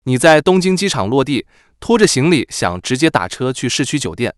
你在东京机场落地，拖着行李想直接打车去市区酒店，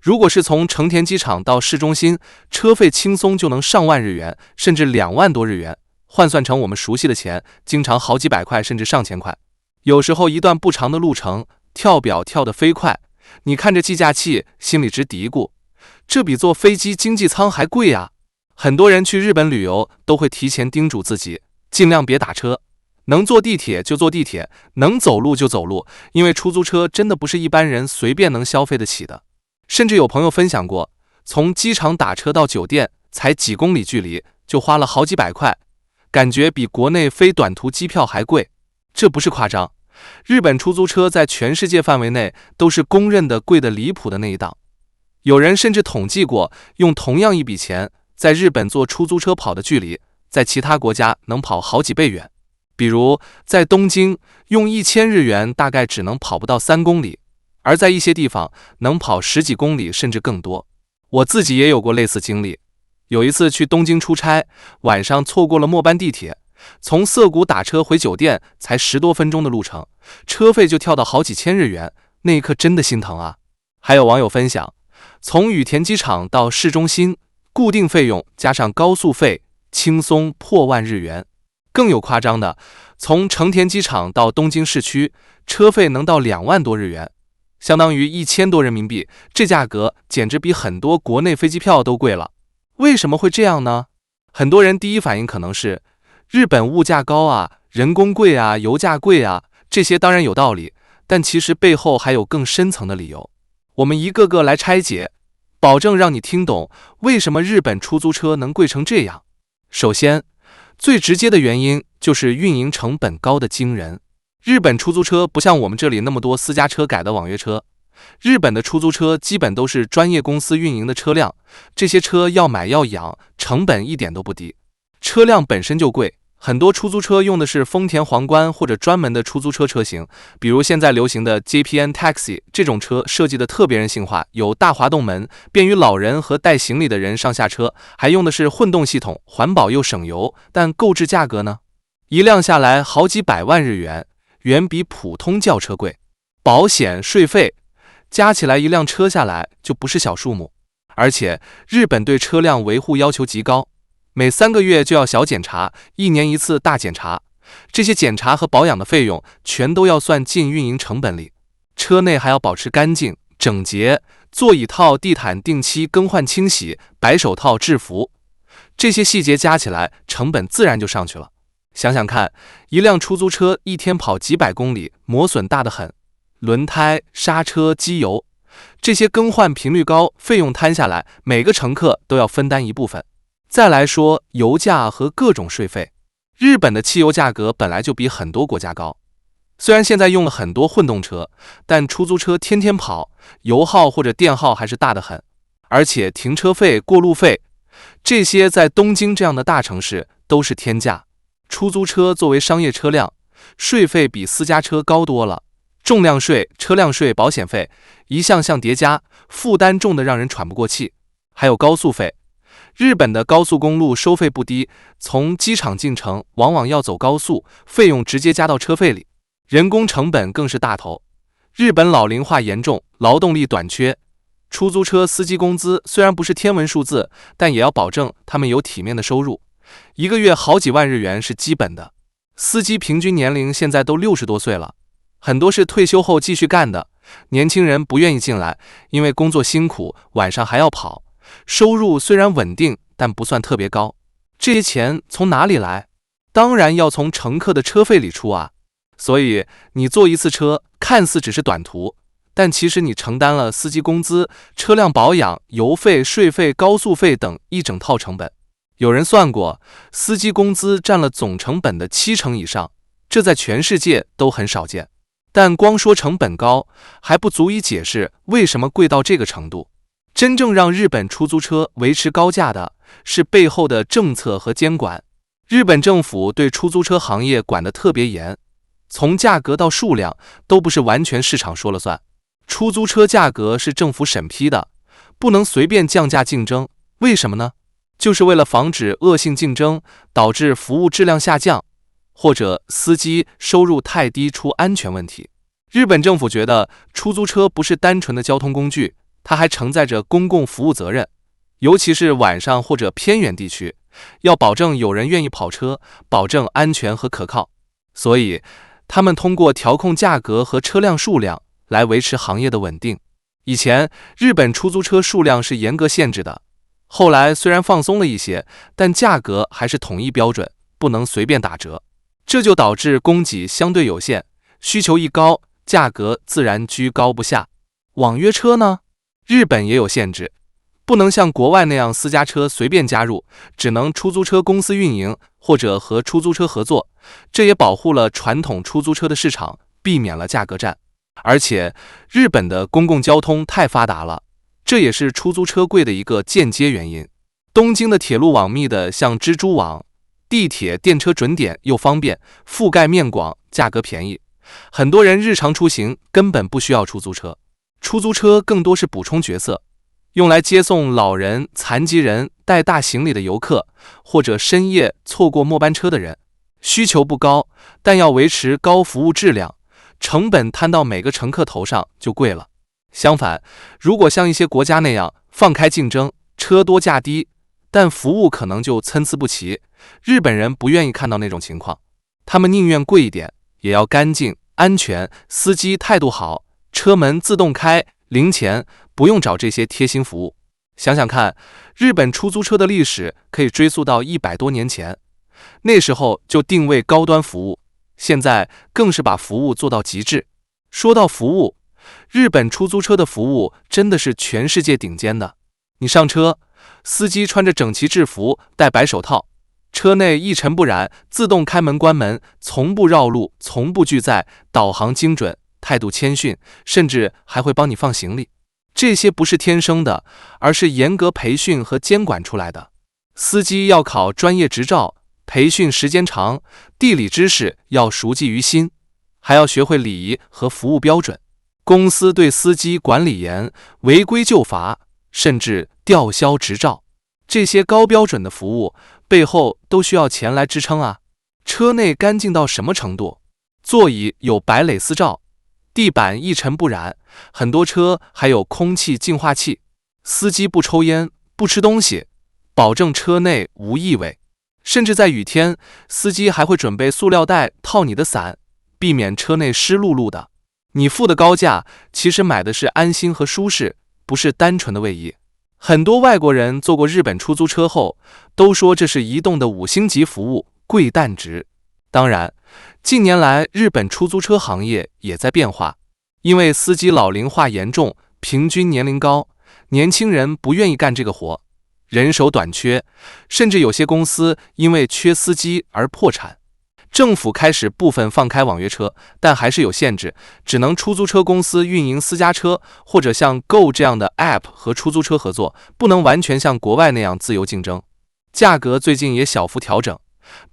如果是从成田机场到市中心，车费轻松就能上万日元，甚至2万多日元，换算成我们熟悉的钱，经常好几百块甚至上千块。有时候一段不长的路程，跳表跳得飞快，你看着计价器，心里直嘀咕，这比坐飞机经济舱还贵啊。很多人去日本旅游都会提前叮嘱自己，尽量别打车，能坐地铁就坐地铁，能走路就走路，因为出租车真的不是一般人随便能消费得起的。甚至有朋友分享过，从机场打车到酒店才几公里距离，就花了好几百块，感觉比国内飞短途机票还贵。这不是夸张，日本出租车在全世界范围内都是公认的贵得离谱的那一档。有人甚至统计过，用同样一笔钱，在日本坐出租车跑的距离，在其他国家能跑好几倍远。比如在东京，用1000日元大概只能跑不到3公里，而在一些地方能跑10几公里甚至更多。我自己也有过类似经历，有一次去东京出差，晚上错过了末班地铁，从涩谷打车回酒店才10多分钟的路程，车费就跳到好几千日元，那一刻真的心疼啊。还有网友分享，从羽田机场到市中心，固定费用加上高速费，轻松破万日元。更有夸张的，从成田机场到东京市区，车费能到2万多日元，相当于1000多人民币，这价格简直比很多国内飞机票都贵了。为什么会这样呢？很多人第一反应可能是日本物价高啊，人工贵啊，油价贵啊，这些当然有道理，但其实背后还有更深层的理由。我们一个个来拆解，保证让你听懂为什么日本出租车能贵成这样。首先，最直接的原因就是运营成本高得惊人。日本出租车不像我们这里那么多私家车改的网约车，日本的出租车基本都是专业公司运营的车辆，这些车要买要养，成本一点都不低。车辆本身就贵，很多出租车用的是丰田皇冠或者专门的出租车车型，比如现在流行的 JPN Taxi， 这种车设计的特别人性化，有大滑动门，便于老人和带行李的人上下车，还用的是混动系统，环保又省油。但购置价格呢？一辆下来好几百万日元，远比普通轿车贵。保险、税费加起来，一辆车下来就不是小数目。而且日本对车辆维护要求极高，每3个月就要小检查，1年1次大检查，这些检查和保养的费用全都要算进运营成本里。车内还要保持干净整洁，座椅套、地毯定期更换清洗，白手套、制服，这些细节加起来，成本自然就上去了。想想看，一辆出租车一天跑几百公里，磨损大得很，轮胎、刹车、机油，这些更换频率高，费用摊下来，每个乘客都要分担一部分。再来说油价和各种税费，日本的汽油价格本来就比很多国家高，虽然现在用了很多混动车，但出租车天天跑，油耗或者电耗还是大得很。而且停车费、过路费，这些在东京这样的大城市都是天价。出租车作为商业车辆，税费比私家车高多了，重量税、车辆税、保险费一项项叠加，负担重的让人喘不过气。还有高速费，日本的高速公路收费不低，从机场进城往往要走高速，费用直接加到车费里。人工成本更是大头，日本老龄化严重，劳动力短缺，出租车司机工资虽然不是天文数字，但也要保证他们有体面的收入，一个月好几万日元是基本的。司机平均年龄现在都60多岁了，很多是退休后继续干的，年轻人不愿意进来，因为工作辛苦，晚上还要跑，收入虽然稳定，但不算特别高。这些钱从哪里来？当然要从乘客的车费里出啊。所以你坐一次车看似只是短途，但其实你承担了司机工资、车辆保养、油费、税费、高速费等一整套成本。有人算过，司机工资占了总成本的70%以上，这在全世界都很少见。但光说成本高，还不足以解释为什么贵到这个程度。真正让日本出租车维持高价的是背后的政策和监管。日本政府对出租车行业管得特别严，从价格到数量都不是完全市场说了算。出租车价格是政府审批的，不能随便降价竞争。为什么呢？就是为了防止恶性竞争导致服务质量下降。或者司机收入太低出安全问题。日本政府觉得出租车不是单纯的交通工具，它还承载着公共服务责任，尤其是晚上或者偏远地区，要保证有人愿意跑车，保证安全和可靠。所以他们通过调控价格和车辆数量来维持行业的稳定。以前日本出租车数量是严格限制的，后来虽然放松了一些，但价格还是统一标准，不能随便打折。这就导致供给相对有限，需求一高，价格自然居高不下。网约车呢？日本也有限制，不能像国外那样私家车随便加入，只能出租车公司运营或者和出租车合作，这也保护了传统出租车的市场，避免了价格战。而且日本的公共交通太发达了，这也是出租车贵的一个间接原因。东京的铁路网密的像蜘蛛网，地铁电车准点又方便，覆盖面广，价格便宜，很多人日常出行根本不需要出租车。出租车更多是补充角色，用来接送老人、残疾人、带大行李的游客，或者深夜错过末班车的人。需求不高，但要维持高服务质量，成本摊到每个乘客头上就贵了。相反，如果像一些国家那样放开竞争，车多价低，但服务可能就参差不齐。日本人不愿意看到那种情况，他们宁愿贵一点，也要干净、安全，司机态度好，车门自动开，零钱不用找这些贴心服务。想想看，日本出租车的历史可以追溯到100多年前，那时候就定位高端服务，现在更是把服务做到极致。说到服务，日本出租车的服务真的是全世界顶尖的。你上车，司机穿着整齐制服，戴白手套，车内一尘不染，自动开门关门，从不绕路，从不拒载，导航精准，态度谦逊，甚至还会帮你放行李。这些不是天生的，而是严格培训和监管出来的。司机要考专业执照，培训时间长，地理知识要熟记于心，还要学会礼仪和服务标准。公司对司机管理严，违规就罚，甚至吊销执照。这些高标准的服务背后都需要钱来支撑啊。车内干净到什么程度？座椅有白蕾丝罩，地板一尘不染，很多车还有空气净化器。司机不抽烟，不吃东西，保证车内无异味。甚至在雨天，司机还会准备塑料袋套你的伞，避免车内湿漉漉的。你付的高价，其实买的是安心和舒适，不是单纯的卫衣。很多外国人坐过日本出租车后，都说这是移动的5星级服务，贵但值。当然，近年来日本出租车行业也在变化，因为司机老龄化严重，平均年龄高，年轻人不愿意干这个活，人手短缺，甚至有些公司因为缺司机而破产。政府开始部分放开网约车，但还是有限制，只能出租车公司运营私家车，或者像 Go 这样的 App 和出租车合作，不能完全像国外那样自由竞争。价格最近也小幅调整，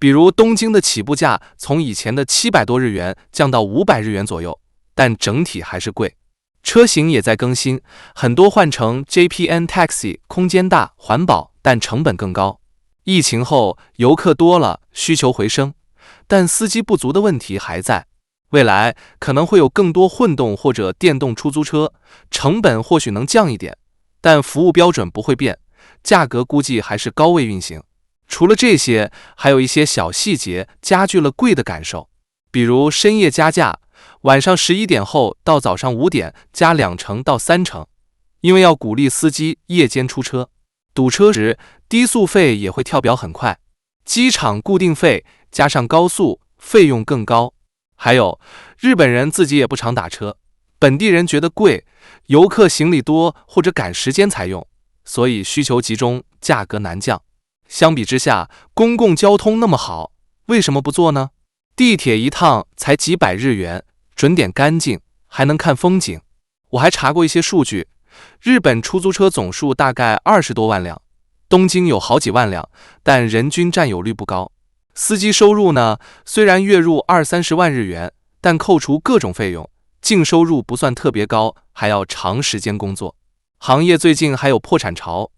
比如东京的起步价从以前的700多日元降到500日元左右，但整体还是贵。车型也在更新，很多换成 JPN Taxi， 空间大、环保，但成本更高。疫情后游客多了，需求回升，但司机不足的问题还在。未来可能会有更多混动或者电动出租车，成本或许能降一点，但服务标准不会变，价格估计还是高位运行。除了这些，还有一些小细节加剧了贵的感受，比如深夜加价，晚上11点后到早上5点加2成到3成，因为要鼓励司机夜间出车。堵车时低速费也会跳表很快，机场固定费加上高速费用更高。还有日本人自己也不常打车，本地人觉得贵，游客行李多或者赶时间才用，所以需求集中，价格难降。相比之下，公共交通那么好，为什么不做呢？地铁一趟才几百日元，准点干净，还能看风景。我还查过一些数据，日本出租车总数大概20多万辆，东京有好几万辆，但人均占有率不高。司机收入呢，虽然月入20-30万日元，但扣除各种费用，净收入不算特别高，还要长时间工作。行业最近还有破产潮，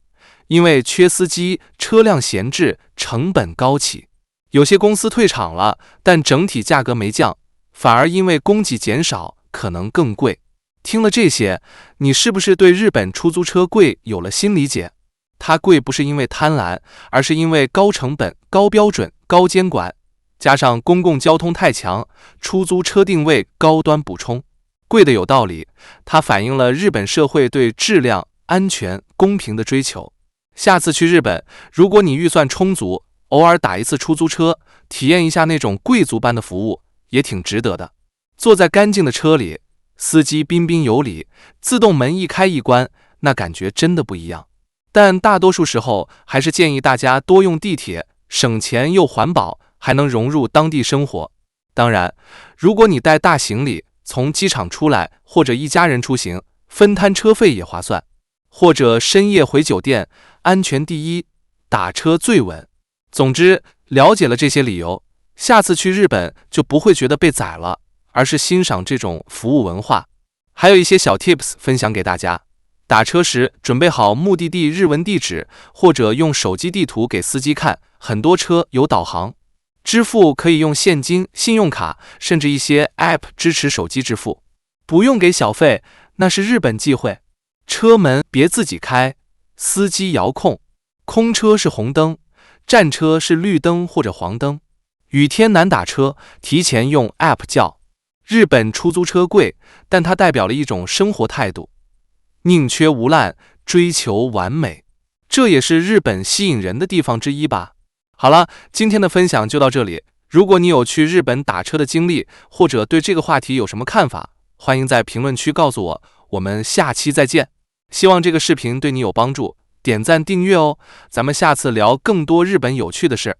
因为缺司机，车辆闲置，成本高企。有些公司退场了，但整体价格没降，反而因为供给减少，可能更贵。听了这些，你是不是对日本出租车贵有了新理解？它贵不是因为贪婪，而是因为高成本、高标准、高监管，加上公共交通太强，出租车定位高端补充，贵的有道理。它反映了日本社会对质量、安全、公平的追求。下次去日本，如果你预算充足，偶尔打一次出租车，体验一下那种贵族般的服务，也挺值得的。坐在干净的车里，司机彬彬有礼，自动门一开一关，那感觉真的不一样。但大多数时候，还是建议大家多用地铁，省钱又环保，还能融入当地生活。当然，如果你带大行李，从机场出来，或者一家人出行，分摊车费也划算。或者深夜回酒店，安全第一，打车最稳。总之，了解了这些理由，下次去日本就不会觉得被宰了，而是欣赏这种服务文化。还有一些小 tips 分享给大家。打车时准备好目的地日文地址，或者用手机地图给司机看，很多车有导航。支付可以用现金、信用卡，甚至一些 App 支持手机支付，不用给小费，那是日本忌讳。车门别自己开，司机遥控。空车是红灯，战车是绿灯或者黄灯。雨天难打车，提前用 App 叫。日本出租车贵，但它代表了一种生活态度，宁缺毋滥，追求完美，这也是日本吸引人的地方之一吧。好了，今天的分享就到这里。如果你有去日本打车的经历，或者对这个话题有什么看法，欢迎在评论区告诉我。我们下期再见。希望这个视频对你有帮助，点赞订阅哦。咱们下次聊更多日本有趣的事。